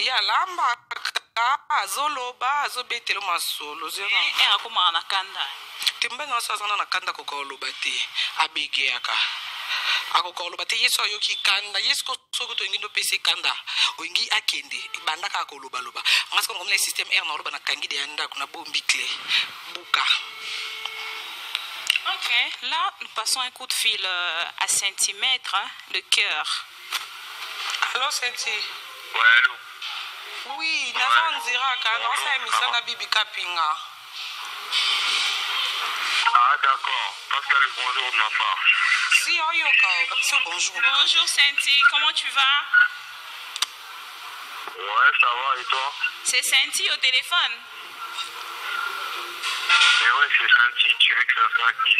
ya lamba azoloba azobetelo masolo era koma na kanda timbe na sazana na kanda ko koloba te abegeaka akokoloba te yeso yoki kanda yesko soko to ngindo pese kanda ongi akende banda ka koloba loba parce que on a un système air na loba na kangi de anda kuna bombi clé buka. Ok, là nous passons un coup de fil à centimètre, le cœur. Allô Sainthy? Ouais, allô? Oui, naza nzira ka na sa émission na bibi kapinga. Ah d'accord, Pascal, bonjour de ma part. Si oyoka, c'est bonjour. Bonjour Sainthy, comment tu vas? Ouais, ça va et toi? C'est Sainthy au téléphone. Mais ouais, c'est Sainthy, tu veux que ça soit qui?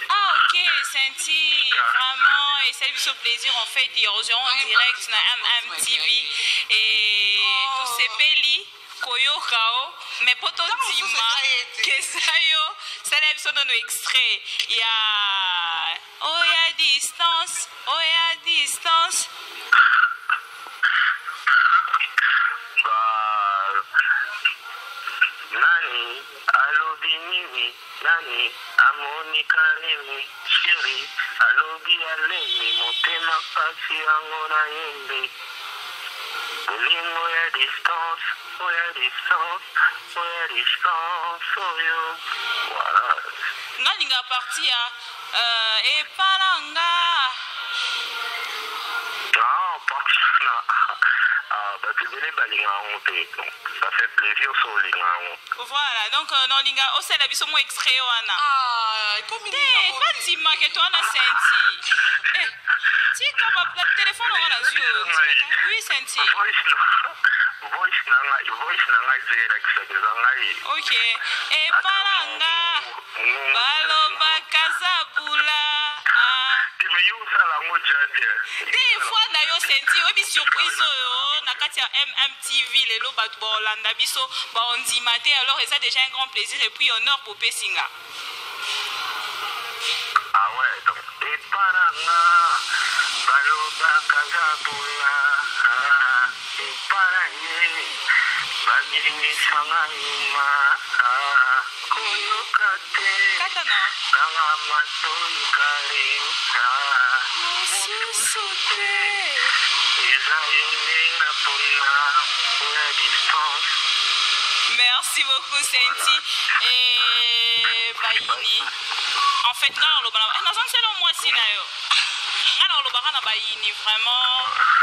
Ah ok, Sainthy, vraiment, et c'est du plaisir en fait, ils rejoignent en direct na MMTV et tous ces pays, Koyo Kao, mais Poto Dima, Kesayo, c'est l'épisode de nos extraits. Il y a oh ya distance, oh ya distance. Bah, Nani, alobi nini, Nani, amoni Carine, chérie, alobi alemi, motema pasi yango na yembe. Bolingo ya distance, oh ya distance, oh ya distance, oh yo. Voilà. Nalinga parti à Epalanga. Non, pas ça. Ah, bah, tu venais balinga honte, donc ça fait plaisir sur linga. Voilà, donc Nalinga, oh c'est la biso mo extrait wana. Ah, comme il Eh, pas dima que toi na Sainthy. Eh, si comme le téléphone on a yeux. Oui, Sainthy. Voice nanga zera kisageza ngai. Ok. Epalanga. Maloba Kazabula. Mais yo sala ngo jade. Des fois na yo Sainthy, obi surprise yo na kati ya MMTV lelo batu ba Holanda biso ba ondimate, alors ça déjà un grand plaisir et puis honneur pour Pesinga. Ah ouais, donc Epalanga. Maloba Kazabula. Epalanga. Bagini sangayuma. Koyokate. Katana. Kanga matoi Carine. Susute. Merci beaucoup Sainthy. Et Baini. En fait, vraiment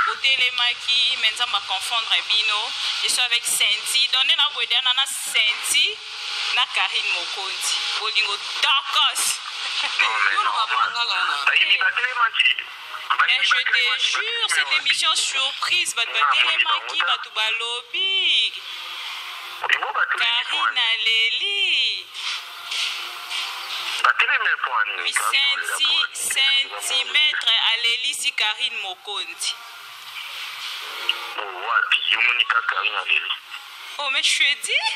au télémaki, maintenant ma confondre bino. Je suis avec Sainthy. Donnez la boîte na Sainthy na Carine Mokonzi. Bolingo Dakos. Mais je te jure, cette émission surprise, Télémaki, Batubalobi. Carine Leli. Centimètre à Leli si Carine Mokonzi. Oh, mais je te dis,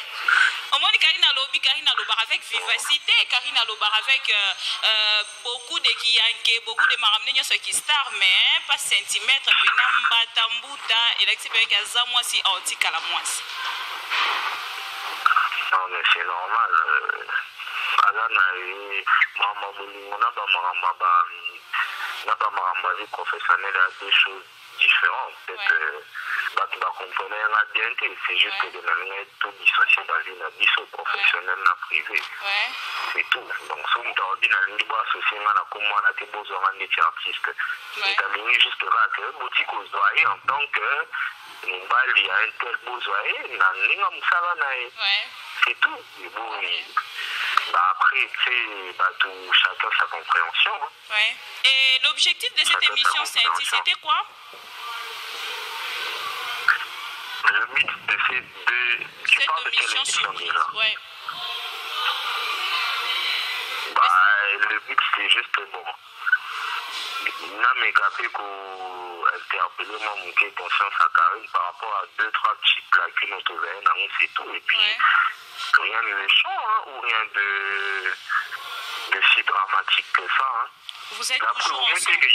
au moins Carine Alobi, Carine Aloba avec vivacité, Carine Aloba avec beaucoup de Kiyanke, beaucoup de maramne, ce qui star, mais pas centimètre, Benamba, Tambuta, et l'expérience avec Azamwa si Antika la moisse. Non, mais c'est normal. Professionnel à deux choses différentes. Peut-être comprenez bien que c'est juste que de manière tout dissocier dans une biso professionnelle na privé. C'est tout. Donc si on t'a dit dans l'union associée à comment on a été besoin d'être artiste. C'est à l'union juste que boutique aux doigts en tant que Mibali a un tel besoin na l'union musala. C'est tout. Après, chacun sa compréhension. Hein. Ouais. Et l'objectif de cette émission, Sainthy, c'était quoi? Le but de ces deux... Cette émission surprise, ouais. Le but, c'est juste bon. N'a mais capé qu'on interpellé mon conscience à Carine par rapport à 2-3 petites lacunes au trouvé, c'est tout. Et puis, rien de méchant, hein, ou rien de si dramatique que ça. Hein. Vous êtes toujours ensemble.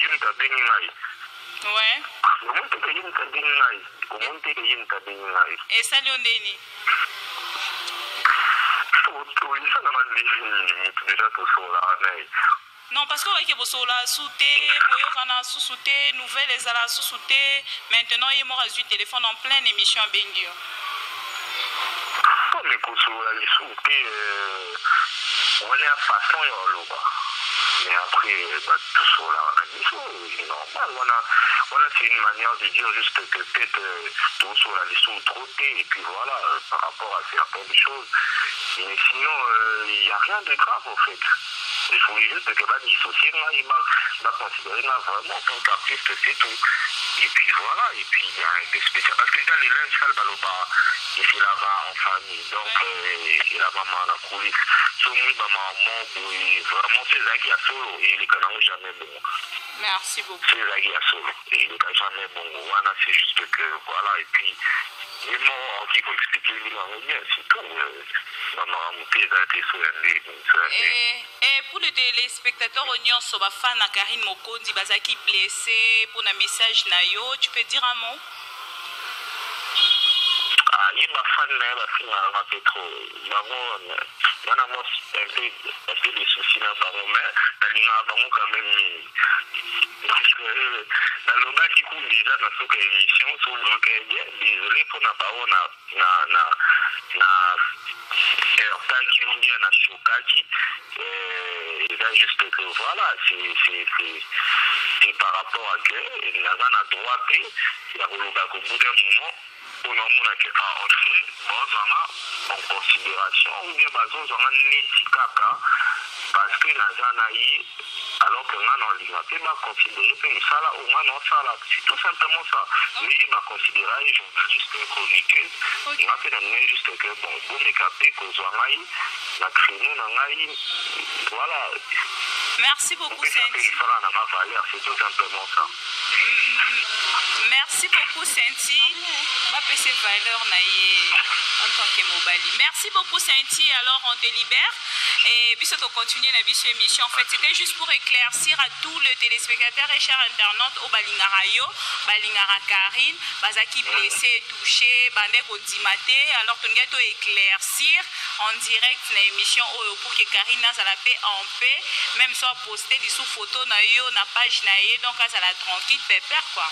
Ouais. Comment tu payes une cabine là? Comment tu payes une cabine là? Et ça, Léondéni? Oui, ça n'a pas de déjà tout sur la neige. Non, parce que vous voyez que vous avez sauté, vous avez sauté, nouvelles, les avez sauté. Maintenant, il y a eu téléphone en pleine émission à Bengio. Mais quand vous avez sauté, on est à façon et Maloba. Mais après, tout sur la neige, c'est normal. Voilà, c'est une manière de dire juste que peut-être tout sur la liste ou trotté, et puis voilà, par rapport à certaines choses. Mais sinon, il n'y a rien de grave en fait. Il faut juste que va dissocier, il va considérer vraiment en tant qu'artiste, c'est tout. Et puis voilà, et puis il y a un peu spécial. Parce que déjà les linges, ça, Maloba, il fait là-bas en famille. Donc, il a maman à la coulisse. Soumi, maman, vraiment, c'est ça qui a solo. Et il est jamais bon. Merci beaucoup. C'est ça qui a solo. Et il est jamais bon. Voilà, c'est juste que, voilà, et puis, vraiment, il faut expliquer, c'est tout. Et pour les téléspectateurs, on sont fan à Carine Mokonzi, Bazaki blessé pour un message nayo, tu peux dire un mot? Ah, il m'a fan là, c'est trop. D'abord, il y a un peu de soucis là, mais il y a quand même. Parce que dans le gars qui coule déjà dans cette émission, sur le cas, désolé pour la parole, na Shokaki, il a juste que voilà, c'est par rapport à que il n'a pas la droite, il a voulu qu'au bout d'un moment, on a montré en considération, ou bien on a un parce que la Zanaï, alors que on m'a considéré que ça là, c'est tout simplement ça. Mais il m'a considéré journaliste chroniqueuse, il m'a fait juste que bon, vous m'écartez que Zanaï, la Carine, voilà. Merci beaucoup, Sainthy. C'est tout simplement ça. Merci beaucoup, Sainthy. Ma PC valeur en tant que Mobali. Merci beaucoup, Sainthy. Alors, on te libère. Et puis, on continue la émission. En fait, c'était juste pour éclaircir à tous les téléspectateurs et chers internautes au Balingarayo, Balingara Carine, Bazaki blessé, touché, Bandek Odimate. Alors, on va éclaircir en direct dans l'émission pour que Carine n'a la paix en paix. Même soit posté des sous-photos na page na donc ça la tranquille, pépère quoi.